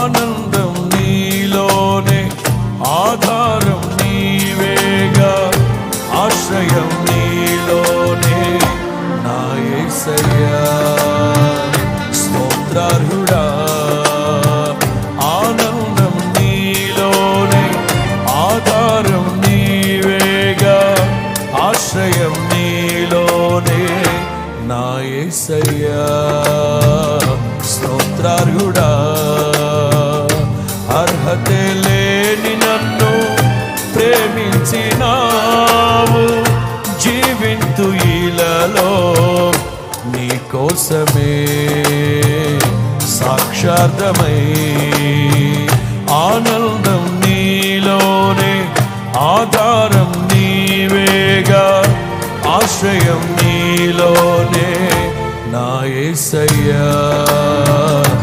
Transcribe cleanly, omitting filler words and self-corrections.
ఆనందం నీలోనే, ఆధారం నీవేగా, ఆశ్రయం నీలోనే నా యేసయ్యా. స్తోత్రార్హుడా, ఆనందం నీలోనే, ఆధారం నీవేగా, ఆశ్రయం నీలోనే నా యేసయ్యా. స్తోత్రార్హుడా, అర్హతే లేని నన్ను ప్రేమించినావు, జీవింతు ఈలలో నీ కోసమే సాక్షార్థమై. ఆనందం నీలోనే, ఆధారం నీవేగా, ఆశ్రయం నీలోనే నా యేసయ్యా.